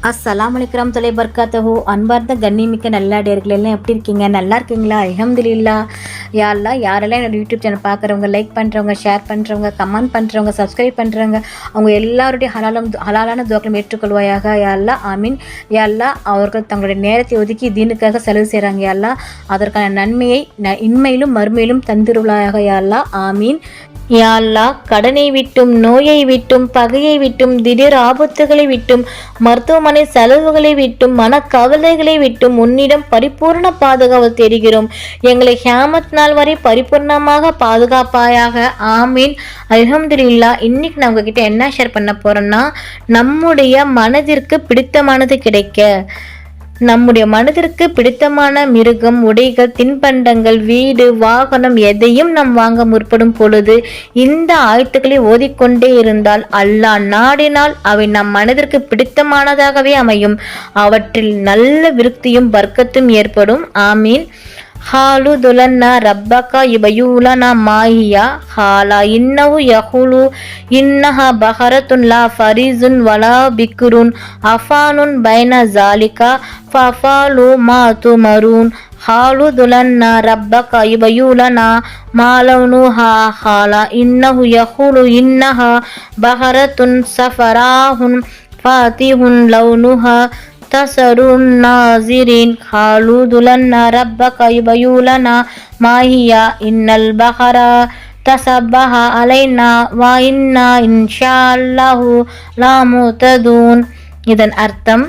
அஸ்ஸலாமு அலைக்கும் தொலை பர்காத்தஹு. அன்பார்ந்த கண்ணிமிக்க நல்லாடியர்கள் எல்லாம் எப்படி இருக்கீங்க? நல்லா இருக்கீங்களா? அல்ஹம்துலில்லாஹ். யா அல்லாஹ், யாரெல்லாம் என்னோட யூடியூப் சேனல் பார்க்குறவங்க, லைக் பண்ணுறவங்க, ஷேர் பண்ணுறவங்க, கமெண்ட் பண்ணுறவங்க, சப்ஸ்கிரைப் பண்ணுறவங்க, அவங்க எல்லாருடைய ஹலாலான துவாக்களும் ஏற்றுக்கொள்வாயாக. யா அல்லாஹ், ஆமீன். யா அல்லாஹ், அவர்கள் தங்களுடைய நேரத்தை ஒதுக்கி தீனுக்காக செலவு செய்கிறாங்க. யா அல்லாஹ், அதற்கான நன்மையை இன்மையிலும் மறுமையிலும் தந்திருவாயாக. யா அல்லாஹ், ஆமீன். யா அல்லாஹ், கடனை விட்டும், நோயை விட்டும், பகையை விட்டும், திடீர் ஆபத்துகளை விட்டும், மருத்துவமனை செலவுகளை விட்டும், மனக்கவலைகளை விட்டும் உன்னிடம் பரிபூர்ண பாதுகாப்பு தெரிகிறோம். எங்களை கியாமத் நாள் வரை பரிபூர்ணமாக பாதுகாப்பாயாக. ஆமீன். அல்ஹம்துலில்லாஹ். இன்னைக்கு நான் உங்ககிட்ட என்ன ஷேர் பண்ண போறேன்னா, நம்முடைய மனதிற்கு பிடித்தமானது கிடைக்க, நம்முடைய மனதிற்கு பிடித்தமான மிருகம், உடைகள், தின்பண்டங்கள், வீடு, வாகனம் எதையும் நாம் வாங்க முற்படும் பொழுது இந்த ஆயத்துக்களை ஓதிக்கொண்டே இருந்தால் அல்லாஹ் நாடினால் அவை நம் மனதிற்கு பிடித்தமானதாகவே அமையும். அவற்றில் நல்ல விருத்தியும் பர்க்கத்தும் ஏற்படும். ஆமீன். ஹாலு துலன்னா ரப்பகா யுபயூலனா மாஹியா ஹாலா இன்னஹு யஹுலு இன்னஹா பஹரத்துன் லா ஃபரீசுன் வலா பிக்ருன் அஃபானுன் பைன ஜாலிகா ஃபஃபாலு மா துமரூன். ஹாலு துலன்னா ரப்பகா யுபயூலனா மாலவுனு ஹாலா இன்னஹு யஹுலு இன்னஹா பஹரத்துன் சஃபராஹுன் ஃபாதிஹுன் லவுனுஹா தசருன் நாசிரின். ஹாலு துலன்னா ரப்பக யுபயூலனா மாஹியா இன்னல் பஹரா தசப்பஹ அலைனா வா இன்னா இன்ஷா அல்லாஹு லா முததூன். இதன் அர்த்தம்,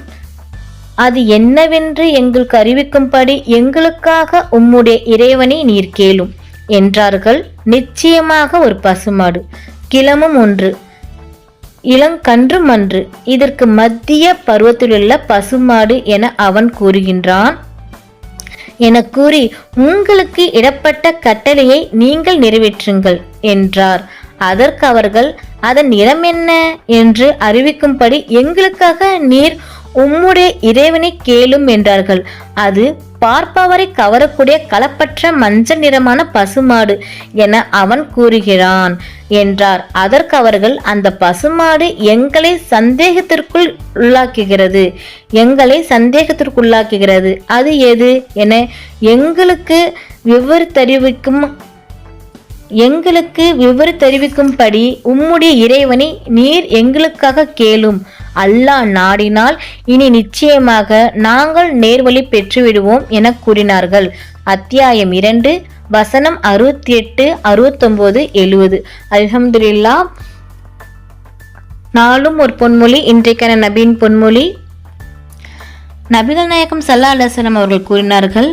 அது என்னவென்று எங்களுக்கு அறிவிக்கும்படி எங்களுக்காக உம்முடைய இறைவனை நீர் கேளும் என்றார்கள். நிச்சயமாக ஒரு பசுமாடு, கிளமும் ஒன்று, இளங்கன்றும் அன்று, இதற்கு மத்திய பருவத்திலுள்ள பசுமாடு என அவன் கூறுகின்றான் என கூறி, உங்களுக்கு இடப்பட்ட கட்டளையை நீங்கள் நிறைவேற்றுங்கள் என்றார். அதற்கு அவர்கள், அதன் நிறம் என்ன என்று அறிவிக்கும்படி எங்களுக்காக நீர் உம்முடைய இறைவனை கேளும் என்றார்கள். அது பார்ப்பவரை கவரக்கூடிய களப்பற்ற மஞ்சள் நிறமான பசுமாடு என அவன் கூறுகிறான் என்றார். அதற்கு அவர்கள், அந்த பசுமாடு எங்களை சந்தேகத்திற்குள்ளாக்குகிறது, அது எது என எங்களுக்கு விவரித்தறிவிக்கும்படி உம்முடைய இறைவனை நீர் எங்களுக்காக கேளும். அல்லாஹ் நாடினால் இனி நிச்சயமாக நாங்கள் நேர்வழி பெற்றுவிடுவோம் என கூறினார்கள். அத்தியாயம் 2 வசனம் 68, 69, 70. அல்ஹம்துலில்லாஹ். நாளும் ஒரு பொன்மொழி. இன்றைக்கான நபியின் பொன்மொழி. நபிகள் நாயகம் ஸல்லல்லாஹு அலைஹி வஸல்லம் அவர்கள் கூறினார்கள்,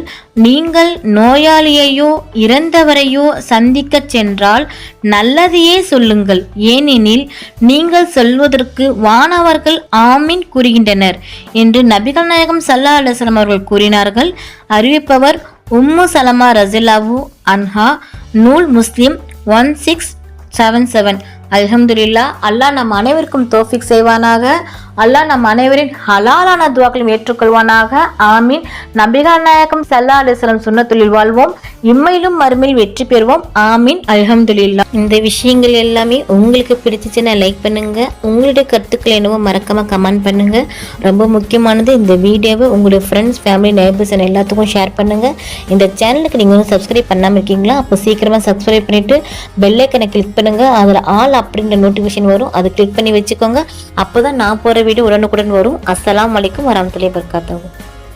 நீங்கள் நோயாளியையோ இறந்தவரையோ சந்திக்க சென்றால் நல்லதையே சொல்லுங்கள், ஏனெனில் நீங்கள் சொல்வதற்கு வானவர்கள் ஆமீன் கூறுகின்றனர் என்று நபிகள் நாயகம் ஸல்லல்லாஹு அலைஹி வஸல்லம் அவர்கள் கூறினார்கள். அறிவிப்பவர் உம்மு சலமா ரஸியல்லாஹு அன்ஹா. நூல் முஸ்லிம் 1677. அல்ஹம்துலில்லாஹ். அல்லாஹ் நம் அனைவருக்கும் தௌஃபீக் செய்வானாக. அல்லாஹ் நம் அனைவரின் ஹலாலான துவாக்களையும் ஏற்றுக்கொள்வானாக. ஆமீன். நபிகள் நாயகம் ஸல்லல்லாஹு அலைஹி வஸல்லம் சுன்னத்துல் வாழ்வோம், இம்மையிலும் மறுமையில் வெற்றி பெறுவோம். ஆமீன். அல்ஹம்துலில்லாஹ். இந்த விஷயங்கள் எல்லாமே உங்களுக்கு பிடிச்சிச்சுன்னா லைக் பண்ணுங்க. உங்களுடைய கருத்துக்கள் என்னவோ மறக்காம கமெண்ட் பண்ணுங்க. ரொம்ப முக்கியமானது, இந்த வீடியோவை உங்களுடைய ஃப்ரெண்ட்ஸ், ஃபேமிலி, நெய்பர்ஸ் எல்லாத்துக்கும் ஷேர் பண்ணுங்க. இந்த சேனலுக்கு நீங்க வந்து சப்ஸ்கிரைப் பண்ணாமல் இருக்கீங்களா? அப்போ சீக்கிரமா சப்ஸ்கிரைப் பண்ணிட்டு பெல் ஐக்கனை கிளிக் பண்ணுங்க. அதில் ஆல் அப்படின்ற நோட்டிஃபிகேஷன் வரும், அதை கிளிக் பண்ணி வச்சுக்கோங்க. அப்போதான் நான் போகிற வீடியோ உடனுக்குடன் வரும். அஸ்ஸலாமு அலைக்கும் வரஹ்மத்துல்லாஹி வபரகாத்துஹு.